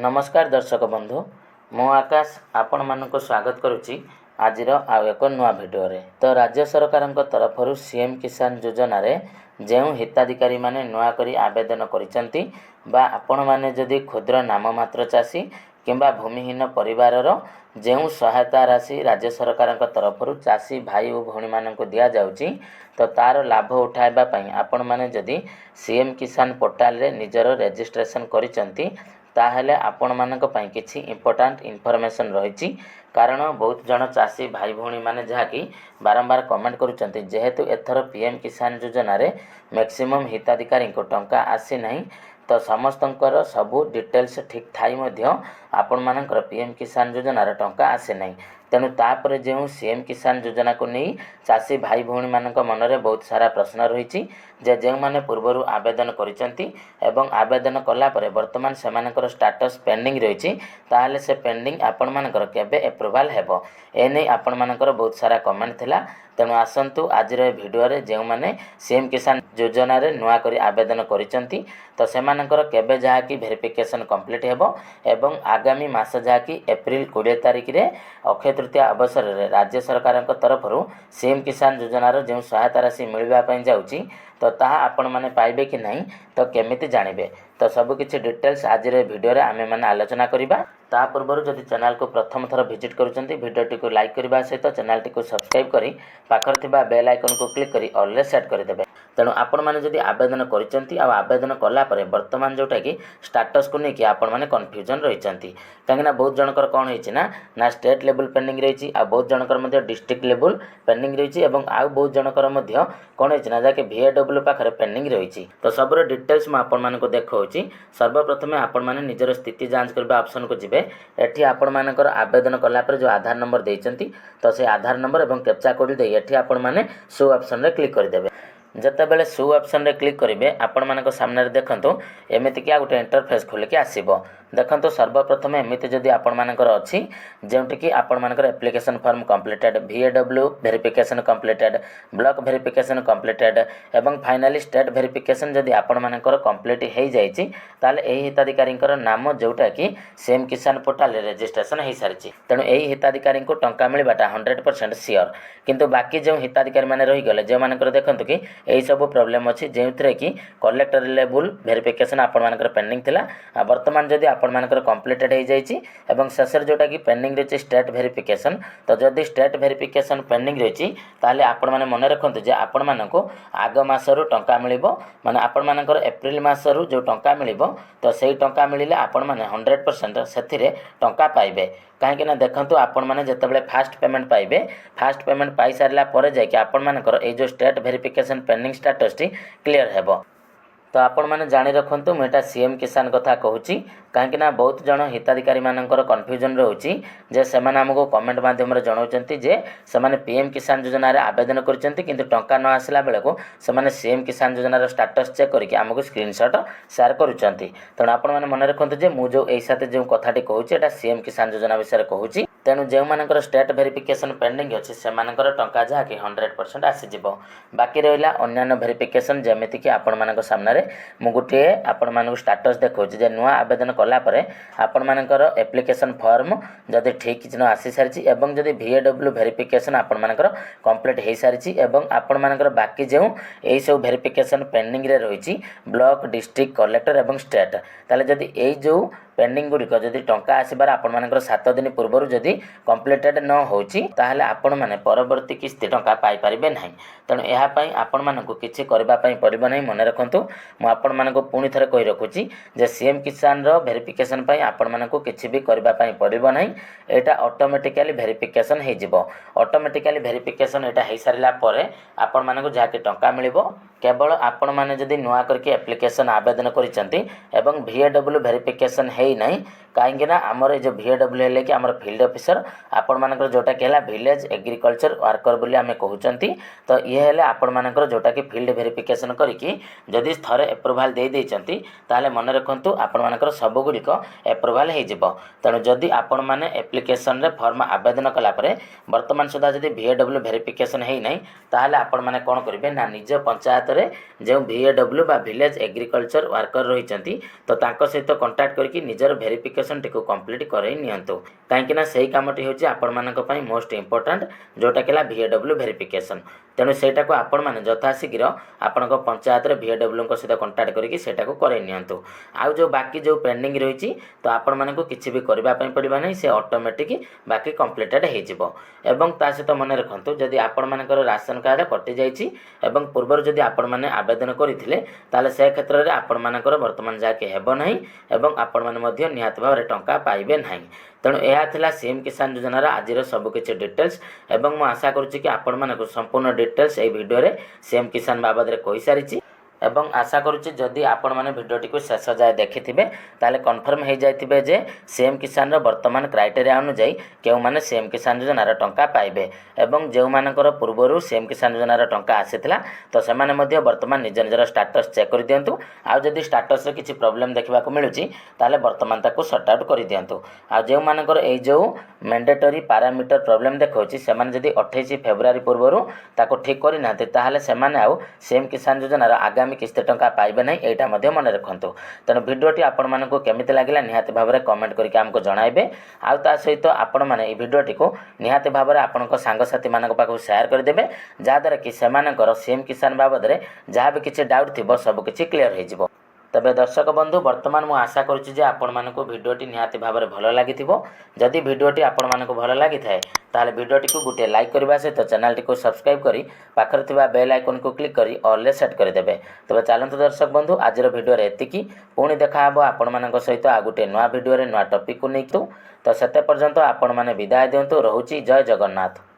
नमस्कार दर्शक बंधु मु आकाश आपण मानक स्वागत करुच्ची आज एक नुआ भिडियो रे। तो राज्य सरकार तरफ सीएम किसान योजना रे जो हिताधिकारी माने नुआ करी आवेदन करिसेंती बा आपण माने जदि क्षुद्र नाममात्र चाषी किंबा भूमिहीन परिवार जो सहायता राशि राज्य सरकार तरफ चाषी भाई और भौणी मानक दिया जाउची तो तार लाभ उठाइबा पई आपण माने जदि सीएम किसान पोर्टाल रे निजर रजिस्ट्रेशन करिसेंती ताहले आपण मानक पई किछि इंपोर्टेंट इनफॉरमेशन रही। कारण बहुत जन चाषी भाई भौणी माने जहाँकि बारंबार कमेंट करुचंती जेहेतु एथर पीएम किसान योजना रे मैक्सिमम हिताधिकारी को टंका आसी नहीं तो समस्तंकर सबू डिटेल्स ठीक थाई मध्य आपण मानकर पीएम किसान योजना रे टंका आसे नहीं। तेणु तापर जो सीएम किसान योजना को नहीं चाषी भाई भौणी मानक मनरे बहुत सारा प्रश्न रही जे जो माने पूर्वर आवेदन करिसेंती एवं आवेदन कला परे वर्तमान सेमानकर स्टेटस पेंडिंग रही ताहले से पेंडिंग आपण मानकर केबे अप्रूवल हेबो एने आपण मानकर बहुत सारा कमेंट थिला। तेणु आसंतु आज भिडियो रे जो माने सीएम किसान योजना रे नुआ करी आवेदन करिसेंती तो सेमानकर केबे जहाँकि वेरिफिकेशन कंप्लीट हेबो एवं आगामी मास जहाँकि एप्रिल 20 तारिख रे अक्षय तृतीया अवसर रे राज्य सरकार तरफ सीएम किसान योजनार जो सहायता राशि मिलवाई जाऊँगी तो ताहा आपण माने पाइबे कि नहीं तो केमिति जानिबे तो सबकिछि डिटेल्स आज भिडियो रे आमे माने आलोचना करिबा। ता पूर्व जदि चैनल को प्रथम थर विजिट करुचंती भिडियोटी को लाइक करबा सहित चैनल टी को सब्सक्राइब करी पाखर थिबा बेल आइकन को क्लिक करी ऑल रे सेट कर देबे। तेणु आपण माने जदि आवेदन करिसेंती आ आवेदन कला परे वर्तमान जोटा कि स्टेटस को लेकिन आपण माने कन्फ्यूजन रहिसेंती काहेकि बहुत जनकर कौन होइछि ना स्टेट लेवल पेंडिंग रही आ बहुत जनकर मध्य डिस्ट्रिक्ट लेवल पेंडिंग रही एवं आ बहुत जनकर मध्य कौन होइछि ना जाके VAW पाखरे पेंडिंग रही। तो सबरो डिटेल्स म आपण मानको देखौछि। सर्वप्रथमे आपण माने निजर स्थिति जांच करबा ऑप्शन को जिबे एठी आपण मानकर आवेदन कला पर जो आधार नंबर देइचंती तो से आधार नंबर एवं कैप्चा कोड दे एठी आपण माने शो ऑप्शन रे क्लिक कर देबे। जतबेले शो ऑप्शन रे क्लिक करेंगे आपण मानक सामने देखंतु एमिति क्या गोटे इंटरफेस खोल के आसीबो। देखंतु सर्वप्रथम एमिति जदि आपण मानकर अछि जेउटि कि आपण मानकर application form completed VAW verification completed block verification completed एवं फाइनली स्टेट वेरिफिकेशन जदि आपण मानकर कंप्लीट हे जाइछि ताले एही हिताधिकारींकर नाम जोटा कि सीएम किसान पोर्टल रे रजिस्ट्रेशन हे सारिछि। तेणु एही हिताधिकारी को टंका मिलबाटा 100% सियोर। किंतु बाकी जो हिताधिकारी माने रहि गले जे मानकर देखंतु कि एही सब प्रॉब्लम अछि जेउथरे कि कलेक्टर लेवल वेरिफिकेशन आपण मानकर पेंडिंग थिला आ वर्तमान जदि आपण मानकर कंप्लीटेड हे जाइछि एवं शेषर जोटा कि पेंडिंग रही स्टेट वेरिफिकेशन तो जदि स्टेट वेरिफिकेशन पेंडिंग रही ताले आपण माने मन रखंतु जे आपण मानको आग मासरु टंका मिलिबो माने आपण मानकर एप्रिल मासरु जो टंका मिलिबो तो सेही टंका मिलिले आपण माने 100% सेथिरे टंका पाइबे। कहीं ना देखंतु आपण माने जतबेले फास्ट पेमेंट पाइबे फास्ट पेमेंट पाई सारला परे जाय कि आपण मानकर ए जो state verification pending status T clear हेबो। तो आपण माने जानि रखंतु मेटा सीएम किसान कथा कहूची कहीं ना बहुत जन हिताधिकारी मानकर कन्फ्यूजन रहउची जे सेमाने हमको कमेंट माध्यम रे जणाउचंती जे सेमाने पीएम किसान योजना रे आवेदन करचंती किंतु टंका न आसला बेले को सेमाने सीएम किसान योजना रो स्टेटस चेक करके हमको स्क्रीनशॉट शेयर करूचंती। तेणु आपण माने मन रखंतु जे मु जो एई साथे जो कथाटी कहूची एटा सीएम किसान योजना विषय रे कहूची। तेणु जो मानकर स्टेट वेरिफिकेशन पेंडिंग अच्छी से मानकर टंका जहाँकि 100% आसीजिवो। बाकी रहिला अन्यान्य वेरिफिकेशन जेमिति कि आपण मानक सामने मु गोटे आपण मानक स्टेटस देखौची जे नुआ आवेदन कला परे आपण मानकर एप्लिकेशन फॉर्म जदि ठीक किछ न आसी सारिछि एवं जदि VAW वेरिफिकेशन आपण मानकर कंप्लीट हे सारिछि एवं आपण मानकर बाकी जो एई सब वेरिफिकेशन पेंडिंग रे रहिछि ब्लॉक डिस्ट्रिक्ट कलेक्टर एवं स्टेट ताले जदि एई जो पेंडिंग गुड़िक जदि टंका आसबार आपण मानकर 7 दिन पूर्व जदि कंप्लीटेड न होची ताहले आपण माने परवर्ती किस्ती टंका पाई परिबे नाही। तेणु एहा पई आपण मानकु किछि करबा पई पड़िबो नाही। मन रखंतु मु आपण मानकु पुणी थरे कहि रखुची जे सीएम किसान रो वेरिफिकेशन पई आपण मानकु किछि भी करबा पई पड़िबो नाही। एटा ऑटोमेटिकली वेरिफिकेशन हे जिवो। ऑटोमेटिकली वेरिफिकेशन एटा हे सारिला परे आपण मानकु जाके टंका मिलिबो केवल आपण माने जदि नुआ करके एप्लिकेशन आवेदन करिसंती एवं VAW वेरिफिकेशन हेई नाही कहीं आमर जो VAW हेले कि आमर फील्ड ऑफिसर आपण मानकर जोटा कि विलेज एग्रीकल्चर वर्कर बोली आमे कहउचंती। तो ये हेले आपण मानकर जोटा कि फील्ड वेरिफिकेशन करिकि जदि थरे अप्रूवल दे देइचंती ताले मन रखंतु आपण मानकर सब गुड़िक अप्रूवल हे जिवो। तेणु जदि आपण माने एप्लिकेशन रे फॉर्म आवेदन कला परे वर्तमान सुधा जदि VAW वेरिफिकेशन हेई नाही ताले आपण माने कोन करिवे ना निज पंचायत रे जो VAW बा विलेज एग्रीकल्चर वर्कर रहिचंती तो तांको सहित कांटेक्ट करके निजर वेरिफिकेशन भेरिफिकेशन टी कंप्लीट करई नियंतु कहीं सही कामटी हूँ आपण मोस्ट इंपोर्टाट जोटा कि VAW भेरिफिकेशन। तेणु सेटा को आपण मैंने यथाशीघ्र आपण पंचायत VAW सहित कंटाक्ट करके करई नियंतु। आउ जो बाकी जो पेंडिंग रही तो आपण मानक किसी भी करने पड़वा नहीं, से ऑटोमेटिक बाकी कंप्लीटेड हो। ता सहित मन रखु जदि आपण मानकर राशन कार्ड कटि जाइए एवं पूर्व जदि आपण मैंने आवेदन करते ताले से क्षेत्र में आपण मानकर बर्तमान जाके हेब नहीं एवं आपण मैंने निहात भाव में टंका पाइबे नहीं। तेणु यह थिला सीएम किसान योजनार आज सबकिछि डिटेल्स एवं मु आशा करुच्ची कि आपण मानक संपूर्ण डिटेल्स ये वीडियो रे सीएम किसान बाबद रे कहि सारिछि एवं आशा करुच्ची जदि आपण मैंने भिडियोटी को शेष जाए देखिथिबे ताले कन्फर्म हो जाइथिबे जे सीएम किसान रो वर्तमान क्राइटेरिया अनुसार केउ माने सीएम किसान योजनार टंका पाइबे एवं जेउ मानकर पूर्वरु सीएम किसान योजनार टंका आसीथिला तो सेमाने मध्य वर्तमान निज निजर स्टाटस चेक कर दियंतु। आ जदि स्टाटस रे किछि प्रॉब्लम देखा मिलुची ताले वर्तमान ताको सॉर्ट आउट कर दियंतु। आ जेउ मानकर ए जो मैंडेटरी पैरामीटर प्रॉब्लम देखौची सेमाने जदि 28 फेब्रुआरी पूर्वरु ताको ठीक करि नाते ताहाले सेमाने आउ सीएम किसान योजनार आगामी किस्ते टंका पाइबे नहीं, एटा मध्य मन रखु। तेणु भिडियोटी आपण मानक केमिति लागला निहाती भाव में कमेंट करके आमको जणाइबे। आउ ता सहित आपण माने ए भिडियोटी को निहाती भाव में आपनक सांगसाथी मानक पाखु शेयर करदेबे जहाँद्वारा कि सेमानकर सीएम किसान बाबद में जहाँ भी किसी डाउट थी सब किसी क्लीयर हो। तबे दर्शक बंधु बर्तमान मुझे आशा करुच्ची जे आपण मानक भिडियोटी निहाती भाव में भल लगी जदि भिडियोटी आपण मानक भल लगी थाए ताले भिडियोटी को गोटे लाइक करने सहित चैनल को सब्सक्राइब करी पाखर थिबा बेल आइकन को क्लिक करी ऑल सेट करदेबे। तबे चलतु दर्शक बंधु आज भिडियो एतिकी पुणी देखा आपण मानक सहित आ गोटे नुआ भिडियो नुआ टॉपिक को नहीं तो सेते पर्यंत आपण माने विदाय दिंतु। रहुची जय जगन्नाथ।